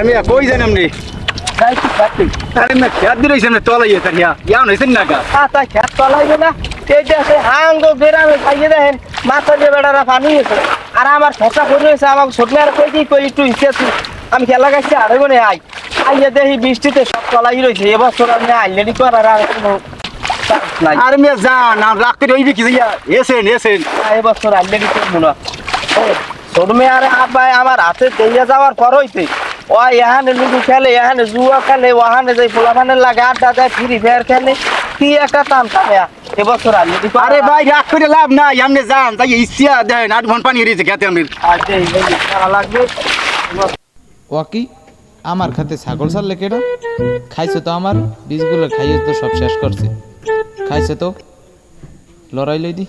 আমি কই জানাম নি আরে না খেত দিলাইছেন না তলাইয়ে তারিয়া ইয়াও নইছেন না গা তা খেত তলাইবে না এই যে হাঙ্গ বেরামে খাইয়ে দেন মাথা দিয়ে বেড়ারা পানি হয়েছে আর আমার খেতা করে হয়েছে আমাকে ছোট মেয়ের কই একটু ইচ্ছে আমি খেলা গাইছি আড়াই মনে আইয়া দেখি বৃষ্টিতে সব তলাই রয়েছে এবছর আমি আইলেডি করার আর কোনো আর মিয়া জান আর রাখতে রইবি কি যাইয়া এসেন এবছর আইলেডি করবো না ছোট মেয়ের আব্বাই আমার হাতে দিয়ে যাওয়ার পর হইতে ও এখানে লুডু খেলে এখানে জুয়া খেলে ওখানে যাই ফোলাফানের লাগে আড্ডা দেয় ফ্রি ফায়ার খেলে কি একটা টানতা মেয়া এবছর আইলেডি আরে ভাই রাখ করে লাভ নাই আমনে জান তাই ইচ্ছা দেন 8 ঘন্টা পানি রইছে খেতে আমনে আচ্ছা এই লাগবে ওয়াকি আমার খাতে ছাগল ছাড়লে কেডা খাইছে তো আমার বীজগুলো খাইয়ে তো সব শেষ করছে খাইছে তো লড়াই লই দি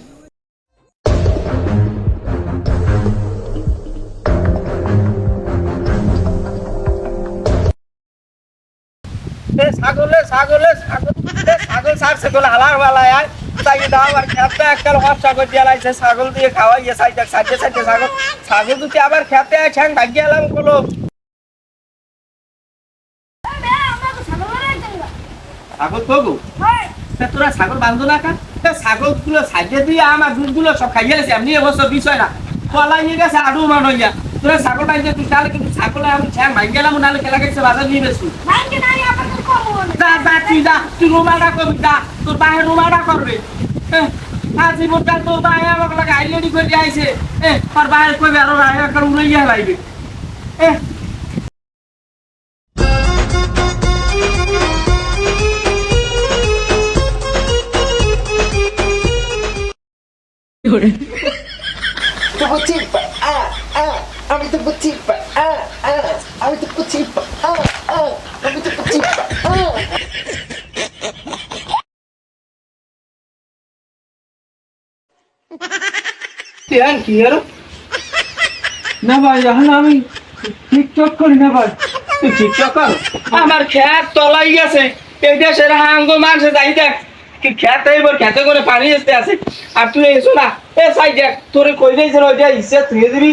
ছাগল ছাড়ছে বলে হালার বেলায় আয় তাই দাও আর খেতে একটা হর্ষা করে দিয়ে লাইছে ছাগল দিয়ে খাওয়াইয়ে সাইডে ছাগল দুটি আবার খেতে ঠ্যাং ভাগিয়ে এলাম বলো ছাগল তো গো তোরা ছাগল বান্ধব না কেন ছাগল গুলো সাইডে দিয়ে আমার দুধগুলো সব খাইয়ে গেছে এমনি এবছর বিষয় না কলাই নিয়ে গেছে আডু মান হইয়া তোরা ছাগল বাঁধতে তুই তাহলে কিন্তু ছাগলে আমি ঠ্যাং ভাঙ গেলাম নাহলে খেলা গেছে বাজার নিয়ে বেশি তুই রুমাটা করবি যা তোর বাহে রুমাটা করবে জীবনটা তোর বাহে আমাকে লাগে আইলেডি করে আইছে তোর বাহে কইবে আরো একটা উড়াইয়া লাগবে আমি তো বুঝছি আমি তো বুঝছি আমি তো বুঝছি কি আর না ভাই এখন আমি টিকটক করি না ভাই তুই টিকটক কর আমার খেত তলাই গেছে এই দেশের হাঙ্গ মানছে যাই দেখ কি খেত এইবার খেতে করে পানি আসতে আছে আর তুই এসো না এ সাই দেখ তোরে কই দিয়েছিল ওইটা ইচ্ছে ধুয়ে দিবি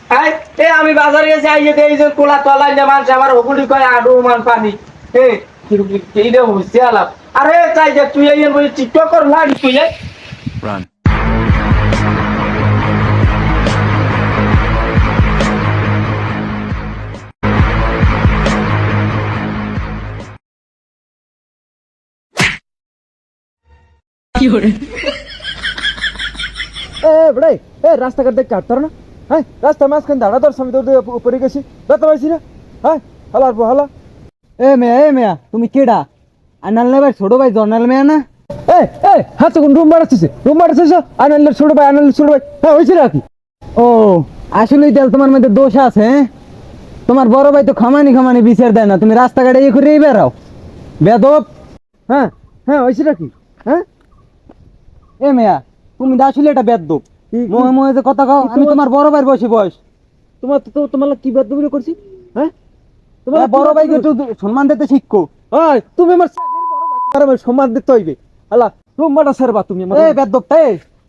হ্যাঁ এ আমি বাজারে গেছি আইয়ে এই যে কোলা তলাই না মানছে আমার ওগুলি কয় আডু মান পানি এইটা হচ্ছে আলাপ আরে চাই দেখ তুই এই টিকটক কর লাগ তুই রান রাস্তাঘাট দেখতে হাঁটতার না হ্যাঁ রাস্তার মাঝখান দাঁড়া তোর স্বামী তোর উপরে গেছি ব্যথা পাইছি না হ্যাঁ হালার হালা এ মেয়া তুমি কেডা আনাল ভাই ছোট ভাই জর্নাল মেয়া না হাত কোন রুম বাড়াচ্ছিস আনাল ছোট ভাই হ্যাঁ হয়েছে নাকি ও আসলেই তাহলে তোমার মধ্যে দোষ আছে হ্যাঁ তোমার বড় ভাই তো খামানি বিচার দেয় না তুমি রাস্তাঘাটে ইয়ে করে বেড়াও বেদব হ্যাঁ হয়েছে নাকি হ্যাঁ এ মেয়া তুমি তো আসলে এটা বেদব মোহে যে কথা কও আমি তোমার বড় ভাইয়ের বয়স তোমার কি বেদবি করছি হ্যাঁ তোমার বড় ভাইকে একটু সম্মান দিতে শিখো তুমি আমার বড় ভাই সম্মান দিতে হইবে আল্লাহ রুমবাটা সারবা তুমি আমার এ বেদবটা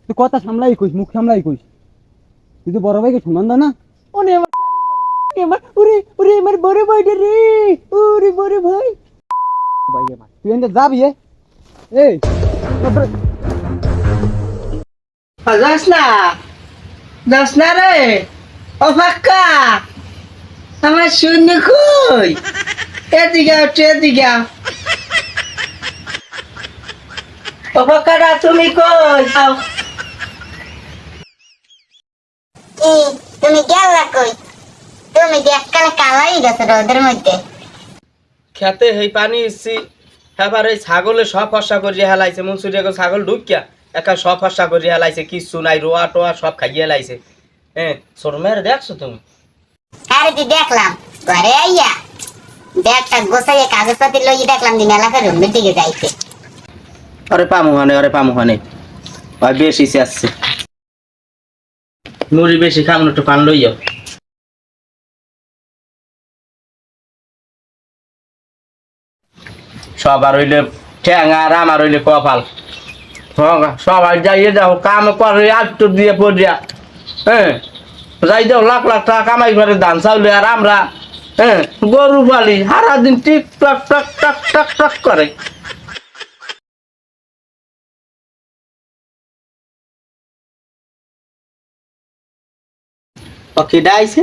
তুই কথা সামলাই কইস মুখ সামলাই কইস তুই তো বড় ভাইকে সম্মান দাও না ওরে আমার বড় ভাইটা রে ওরে বড় ভাই তুই এনে যাবি এই যাস না রে ও ফাক্কা আমার শূন্য কই এদিকে ও ফাক্কাটা তুমি কই তুমি গেলা কই তুমি দেখকালে কালাই গেছে রোদের মধ্যে খেতে হেই পানি ইসছি এবার এই ছাগলে সব ফসা করিয়া হেলাইছে মুন্সুরি ছাগল ঢুকিয়া একা সব ফসা করিয়া হেলাইছে কিচ্ছু নাই রোয়া টোয়া সব খাইয়ে হেলাইছে ছোট মেয়ের দেখছো তুমি আরে দি দেখলাম ঘরে আইয়া ব্যাগটা গোছাইয়ে কাগজপাতি লইয়ে দেখলাম দিন এলাকার রুমের দিকে যাইতে আরে পামুহানে ভাই বেশি আসছে নুরি বেশি খামন একটু পান লইয়া সবার হইলে ঠ্যাঙা আর আমার হইলে কপাল সবাই যাইয়ে যাও কাম করে আটটু দিয়ে পড়িয়া যাই যাও লাখ লাখ টাকা কামাই করে ধান চাউলে আর আমরা হ্যাঁ গরু পালি সারাদিন টিক টক টক টক টক টক করে। কেডা আইছে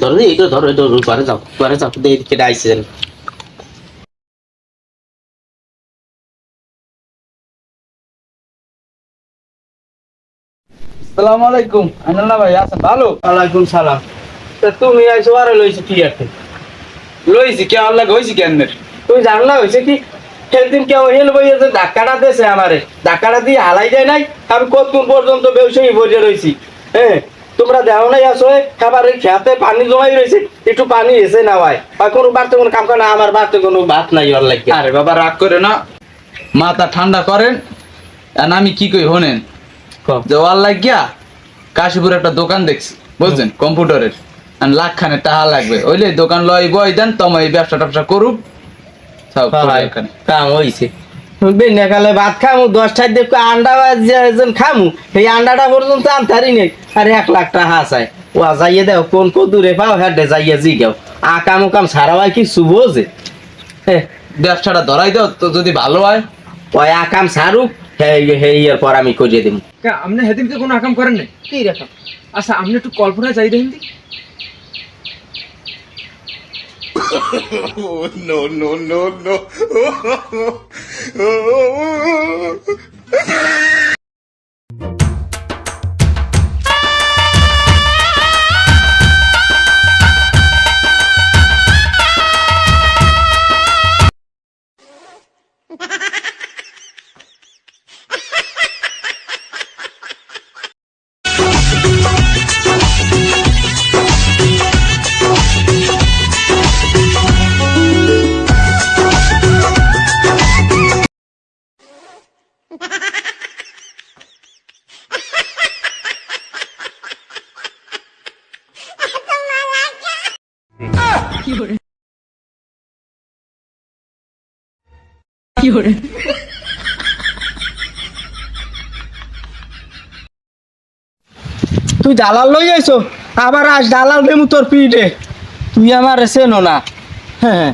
ধরো এইটা ধরো এটা ঘরে যাও কেডা আইছে আসসালামু আলাইকুম আনাল্লা ভাই আছেন ভালো? ওয়ালাইকুম সালাম। তা তুমি আইছো আর লইছো কি আছে? লইছি কে আল্লাহ হইছি কেনের? তুই জানলা হয়েছে কি সেদিন কেউ হেল বইয়ে যে ধাক্কাটা দিয়েছে আমারে, ধাক্কাটা দিয়ে হালাই যায় নাই, আমি কতক্ষণ পর্যন্ত বেউসেই বসে রয়েছি। হ্যাঁ তোমরা দেও নাই আসো খাবার খেতে পানি জমাই রয়েছে, একটু পানি এসে না ভাই আর কোনো বাড়তে কোনো কাম করে না, আমার বাড়তে কোনো ভাত নাই ওর লাগে। আরে বাবা রাগ করে না, মাথা ঠান্ডা করেন। আর আমি কি কই শোনেন, যে ওয়াল লাগিয়া কাশীপুর একটা দোকান দেখছি বুঝছেন কম্পিউটারের, আর লাখ খানে টাকা লাগবে, ওইলে দোকান লই বই দেন তোমার এই ব্যবসা ট্যাবসা করুক সব এখানে কাম হয়েছে বেনাকালে ভাত খামু 10টায় দেখো আন্ডা খামু, এই আন্ডাটা পর্যন্ত আনতারি নেই, আর 1 লাখ টাকা চাই। ও যাইয়ে দেও কোন কদুরে পাও হ্যাঁ যাইয়ে জি গাও আকাম কাম সারা ভাই কি শুভ যে ব্যবসাটা ধরাই দাও তো, যদি ভালো হয় ওই আকাম সারুক এর পর আমি করিয়ে দিব। আপনি সেদিনকে কোনো আকাম করেন নাই? কি রেখা আচ্ছা আপনি একটু কল্পনায় যাই দেখেন দি। তুই দালাল লই যাইছো, আবার আজ দালাল দেমু তোর পিঠে, তুই আমার চেনো না। হ্যাঁ